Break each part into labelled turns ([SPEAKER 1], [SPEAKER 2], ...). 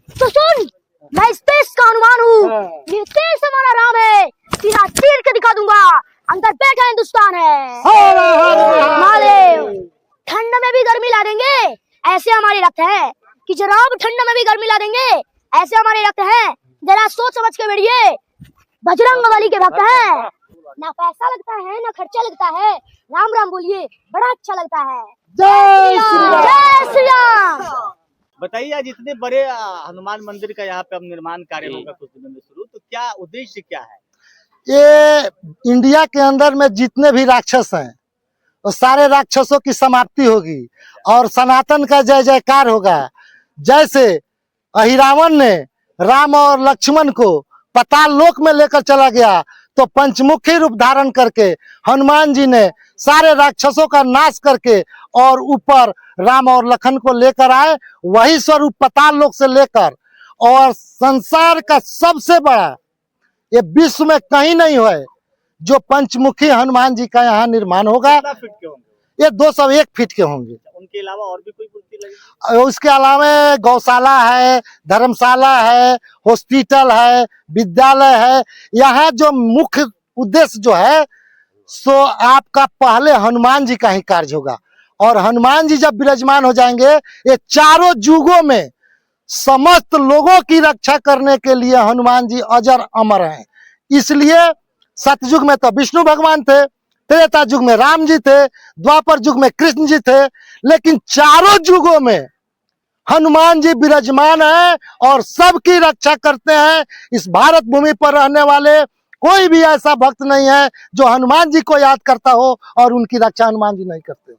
[SPEAKER 1] तो सुन, मैं इस देश का हनुमान हूँ। ये देश हमारा राम है, तेरा चीर के दिखा दूंगा। अंदर बैठा हिंदुस्तान है। महादेव ठंड में भी गर्मी ला देंगे, ऐसे हमारे रक्त है कि जनाब ठंड में भी गर्मी ला देंगे, ऐसे हमारे रक्त है। जरा सोच समझ के बैठिए, बजरंग बली के भक्त है। ना पैसा लगता है ना खर्चा लगता है, राम राम बोलिए बड़ा अच्छा लगता है।
[SPEAKER 2] जय श्री राम।
[SPEAKER 1] जय श्री राम।
[SPEAKER 3] बताइए, आज इतने बड़े हनुमान मंदिर का यहाँ पे अब निर्माण कार्य होगा कुछ दिनों में शुरू, तो क्या उद्देश्य क्या है?
[SPEAKER 2] ये इंडिया के अंदर में जितने भी राक्षस हैं वो सारे राक्षसों की समाप्ति होगी और सनातन का जय जयकार होगा। जैसे अहिरावण ने राम और लक्ष्मण को पाताल लोक में लेकर चला गया, तो पंचमुखी रूप धारण करके हनुमान जी ने सारे राक्षसों का नाश करके और ऊपर राम और लखन को लेकर आए। वही स्वरूप पाताल लोक से लेकर और संसार का सबसे बड़ा, ये विश्व में कहीं नहीं है जो पंचमुखी हनुमान जी का यहाँ निर्माण होगा।
[SPEAKER 3] कितना फीट के होंगे?
[SPEAKER 2] ये 201 फीट के होंगे।
[SPEAKER 3] उनके अलावा और भी कोई मूर्ति लगेगी?
[SPEAKER 2] उसके अलावा गौशाला है, धर्मशाला है, हॉस्पिटल है, विद्यालय है। यहाँ जो मुख्य उद्देश्य जो है सो आपका पहले हनुमान जी का ही कार्य होगा। और हनुमान जी जब विराजमान हो जाएंगे, ये चारों युगों में समस्त लोगों की रक्षा करने के लिए हनुमान जी अजर अमर हैं। इसलिए सतयुग में तो विष्णु भगवान थे, त्रेता युग में राम जी थे, द्वापर युग में कृष्ण जी थे, लेकिन चारों युगों में हनुमान जी विराजमान है और सबकी रक्षा करते हैं। इस भारत भूमि पर रहने वाले कोई भी ऐसा भक्त नहीं है जो हनुमान जी को याद करता हो और उनकी रक्षा हनुमान जी नहीं करते।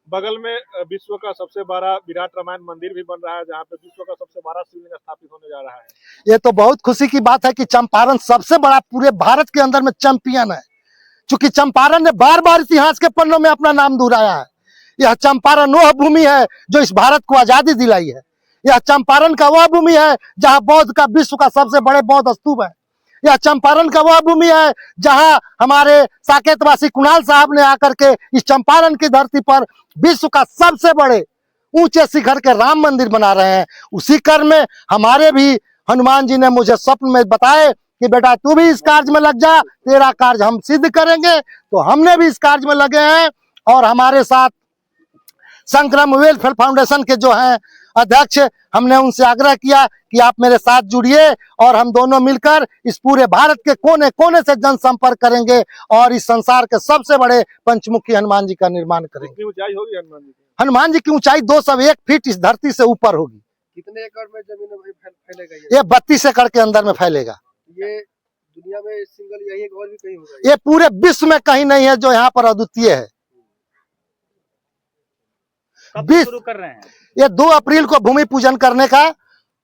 [SPEAKER 4] बगल में विश्व का सबसे बड़ा विराट रामायण मंदिर भी बन रहा है, जहाँ पे विश्व का सबसे बड़ा शिवलिंग स्थापित होने जा रहा है।
[SPEAKER 2] ये तो बहुत खुशी की बात है कि चंपारण सबसे बड़ा पूरे भारत के अंदर में चैंपियन है। क्योंकि चंपारण ने बार बार इतिहास के पन्नों में अपना नाम दोहराया है। यह चंपारण वह भूमि है जो इस भारत को आजादी दिलाई है। यह चंपारण का वह भूमि है जहाँ बौद्ध का विश्व का सबसे बड़े बौद्ध स्तूप है। यह चंपारण का वह भूमि है जहां हमारे साकेतवासी कुणाल साहब ने आकर के इस चंपारण की धरती पर विश्व का सबसे बड़े ऊंचे शिखर के राम मंदिर बना रहे हैं। उसी क्रम में हमारे भी हनुमान जी ने मुझे स्वप्न में बताए कि बेटा तू भी इस कार्य में लग जा, तेरा कार्य हम सिद्ध करेंगे। तो हमने भी इस कार्य में लगे हैं और हमारे साथ संक्रम वेलफेयर फाउंडेशन के जो हैं अध्यक्ष, हमने उनसे आग्रह किया कि आप मेरे साथ जुड़िए और हम दोनों मिलकर इस पूरे भारत के कोने कोने से जनसंपर्क करेंगे और इस संसार के सबसे बड़े पंचमुखी हनुमान जी का निर्माण करेंगे।
[SPEAKER 4] कितनी ऊंचाई होगी हनुमान जी की?
[SPEAKER 2] हनुमान जी की ऊंचाई 201 फीट इस धरती से ऊपर होगी।
[SPEAKER 4] कितने एकड़ में जमीन में फैलेगा ये?
[SPEAKER 2] ये 32 एकड़ के अंदर में फैलेगा।
[SPEAKER 4] ये दुनिया में सिंगल यही और भी कहीं होगा?
[SPEAKER 2] ये पूरे विश्व में कहीं नहीं है जो यहाँ पर अद्वितीय है।
[SPEAKER 3] कब शुरू कर रहे हैं?
[SPEAKER 2] ये 2 अप्रैल को भूमि पूजन करने का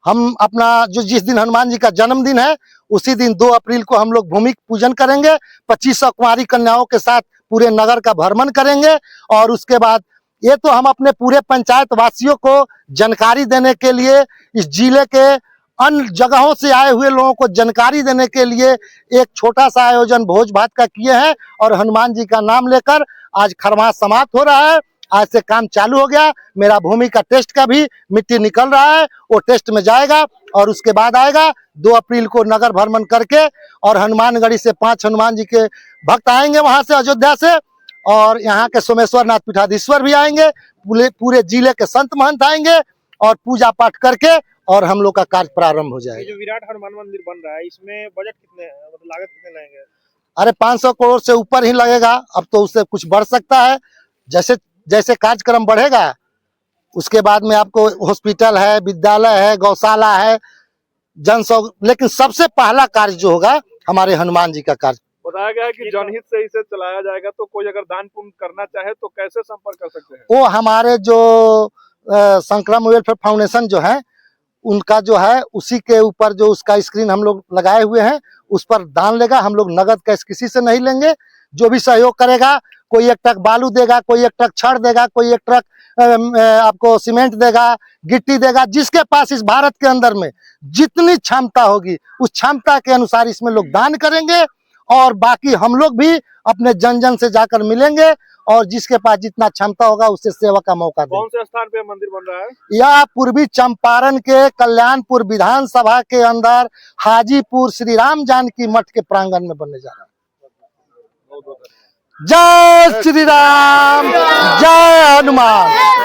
[SPEAKER 2] हम अपना जो जिस दिन हनुमान जी का जन्मदिन है उसी दिन 2 अप्रैल को हम लोग भूमि पूजन करेंगे। 2500 कुंवारी कन्याओं के साथ पूरे नगर का भ्रमण करेंगे और उसके बाद ये तो हम अपने पूरे पंचायत वासियों को जानकारी देने के लिए, इस जिले के अन्य जगहों से आए हुए लोगों को जानकारी देने के लिए एक छोटा सा आयोजन भोज भात का किए हैं और हनुमान जी का नाम लेकर आज खरमास समाप्त हो रहा है। आज से काम चालू हो गया। मेरा भूमि का टेस्ट का भी मिट्टी निकल रहा है, वो टेस्ट में जाएगा और उसके बाद आएगा। 2 अप्रैल को नगर भ्रमण करके और हनुमानगढ़ी से 5 हनुमान जी के भक्त आएंगे वहां से अयोध्या से, और यहाँ के सोमेश्वर नाथ पीठाधीश्वर भी आएंगे, पूरे जिले के संत महंत आएंगे और पूजा पाठ करके और हम लोग का कार्य प्रारंभ हो जाएगा।
[SPEAKER 4] ये जो विराट हनुमान मंदिर बन रहा है, इसमें बजट कितने, मतलब लागत कितने लगेंगे?
[SPEAKER 2] अरे 500 करोड़ से ऊपर ही लगेगा। अब तो उससे कुछ बढ़ सकता है, जैसे जैसे कार्यक्रम बढ़ेगा उसके बाद में आपको हॉस्पिटल है, विद्यालय है, गौशाला है, लेकिन सबसे पहला कार्य जो होगा हमारे हनुमान जी का कार्य।
[SPEAKER 4] बताया गया है कि जनहित से इसे चलाया जाएगा, तो कोई अगर दान पुण्य करना चाहे तो कैसे संपर्क कर सकते हैं?
[SPEAKER 2] वो हमारे जो संक्रम वेलफेयर फाउंडेशन जो है उनका जो है उसी के ऊपर जो उसका स्क्रीन हम लोग लगाए हुए हैं उस पर दान लेगा। हम लोग नगद कैश किसी से नहीं लेंगे। जो भी सहयोग करेगा, कोई 1 ट्रक बालू देगा, कोई 1 ट्रक छड़ देगा, कोई 1 ट्रक आपको सीमेंट देगा, गिट्टी देगा। जिसके पास इस भारत के अंदर में जितनी क्षमता होगी उस क्षमता के अनुसार इसमें लोग दान करेंगे और बाकी हम लोग भी अपने जन जन से जाकर मिलेंगे और जिसके पास जितना क्षमता होगा उससे सेवा का मौका देंगे।
[SPEAKER 4] कौन से स्थान पे मंदिर बन रहा है?
[SPEAKER 2] यह पूर्वी चंपारण के कल्याणपुर विधानसभा के अंदर हाजीपुर श्री राम जानकी मठ के प्रांगण में बनने जा रहा है।
[SPEAKER 4] बहुत बहुत
[SPEAKER 2] जय श्री राम, जय हनुमान।